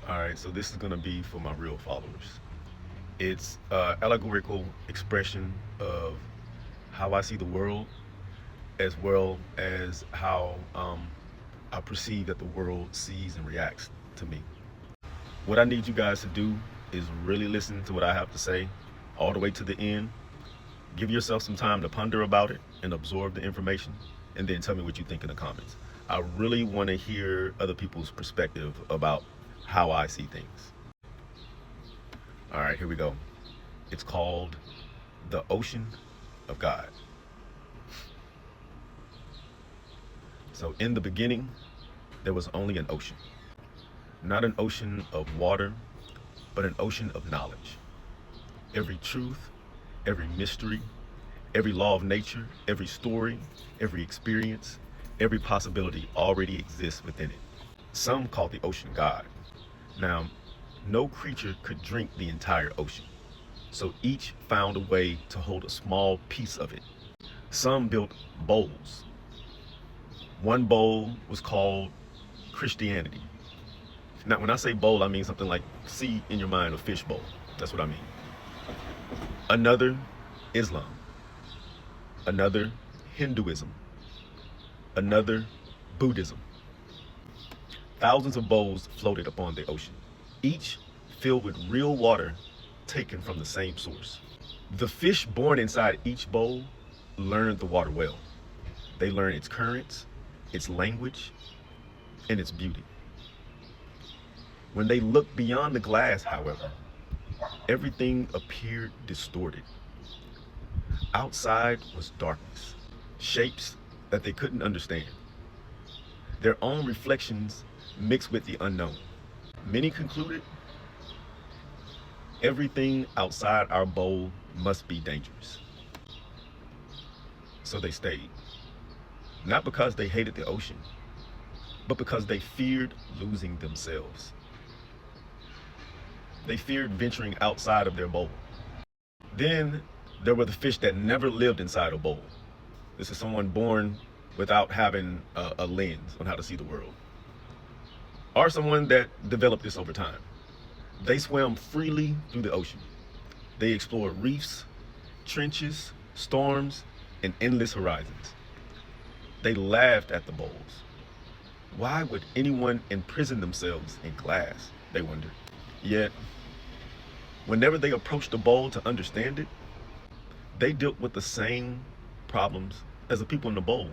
All right, so this is gonna be for my real followers. It's allegorical expression of how I see the world, as well as how I perceive that the world sees and reacts to me. What I need you guys to do is really listen to what I have to say all the way to the end. Give yourself some time to ponder about it and absorb the information, and then tell me what you think in the comments. I really want to hear other people's perspective about how I see things. All right, here we go. It's called the Ocean of God. So, in the beginning, there was only an ocean. Not an ocean of water, but an ocean of knowledge. Every truth, every mystery, every law of nature, every story, every experience, every possibility already exists within it. Some call the ocean God. Now, no creature could drink the entire ocean, so each found a way to hold a small piece of it. Some built bowls. One bowl was called Christianity. Now, when I say bowl, I mean something like, see in your mind a fish bowl. That's what I mean. Another, Islam. Another, Hinduism. Another, Buddhism. Thousands of bowls floated upon the ocean, each filled with real water taken from the same source. The fish born inside each bowl learned the water well. They learned its currents, its language, and its beauty. When they looked beyond the glass, however, everything appeared distorted. Outside was darkness, shapes that they couldn't understand, their own reflections mixed with the unknown. Many concluded everything outside our bowl must be dangerous. So they stayed, not because they hated the ocean, but because they feared losing themselves. They feared venturing outside of their bowl. Then there were the fish that never lived inside a bowl. This is someone born without having a lens on how to see the world, or someone that developed this over time. They swam freely through the ocean. They explored reefs, trenches, storms, and endless horizons. They laughed at the bowls. Why would anyone imprison themselves in glass, they wondered. Yet, whenever they approached the bowl to understand it, they dealt with the same problems as the people in the bowl.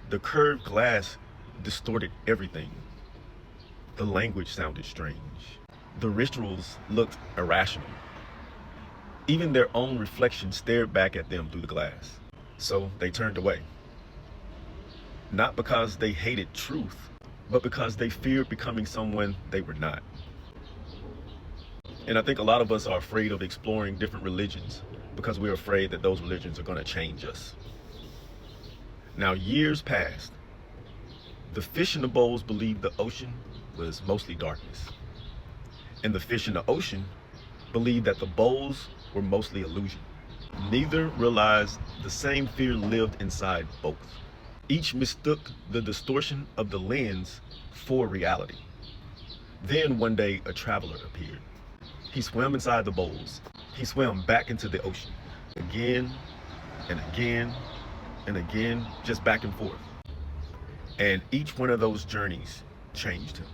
The curved glass distorted everything. The language sounded strange. The rituals looked irrational. Even their own reflection stared back at them through the glass. So they turned away. Not because they hated truth, but because they feared becoming someone they were not. And I think a lot of us are afraid of exploring different religions because we're afraid that those religions are going to change us. Now, years passed. The fish in the bowls believed the ocean was mostly darkness. And the fish in the ocean believed that the bowls were mostly illusion. Neither realized the same fear lived inside both. Each mistook the distortion of the lens for reality. Then one day a traveler appeared. He swam inside the bowls. He swam back into the ocean, again and again and again, just back and forth. And each one of those journeys changed him.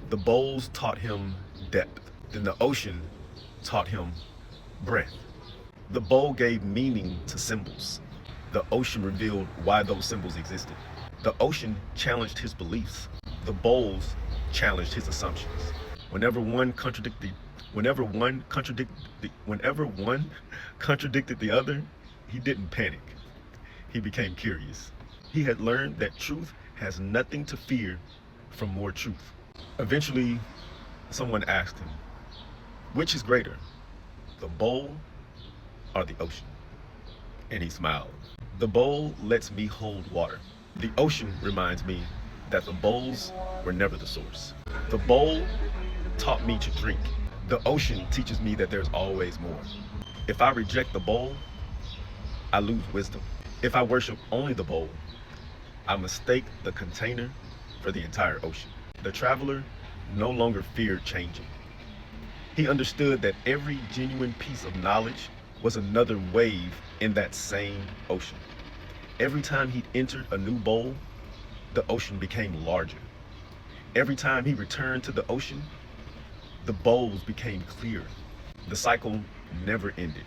The bowls taught him depth. Then the ocean taught him breadth. The bowl gave meaning to symbols. The ocean revealed why those symbols existed. The ocean challenged his beliefs. The bowls challenged his assumptions. Whenever one contradicted the other, he didn't panic. He became curious. He had learned that truth has nothing to fear from more truth. Eventually, someone asked him, which is greater, the bowl or the ocean? And he smiled. The bowl lets me hold water. The ocean reminds me that the bowls were never the source. The bowl taught me to drink. The ocean teaches me that there's always more. If I reject the bowl, I lose wisdom. If I worship only the bowl, I mistake the container for the entire ocean. The traveler no longer feared changing. He understood that every genuine piece of knowledge was another wave in that same ocean. Every time he entered a new bowl, the ocean became larger. Every time he returned to the ocean, the bowls became clearer. The cycle never ended.